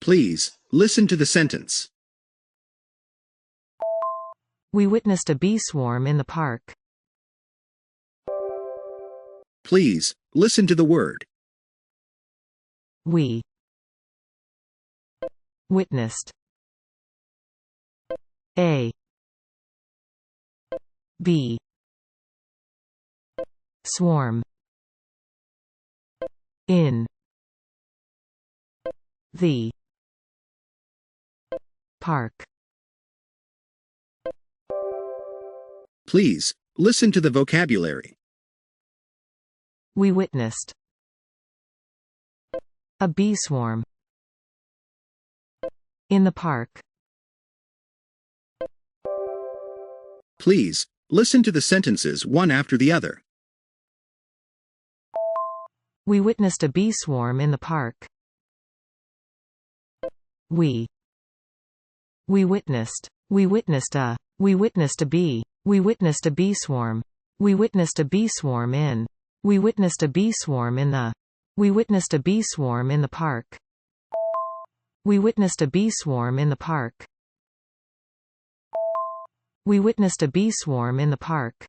Please, listen to the sentence. We witnessed a bee swarm in the park. Please, listen to the word. We witnessed a bee swarm in the park. Please, listen to the vocabulary. We witnessed a bee swarm in the park. Please, listen to the sentences one after the other. We witnessed a bee swarm in the park. We witnessed a bee. We witnessed a bee swarm. We witnessed a bee swarm in. We witnessed a bee swarm in the. We witnessed a bee swarm in the park. We witnessed a bee swarm in the park. We witnessed a bee swarm in the park.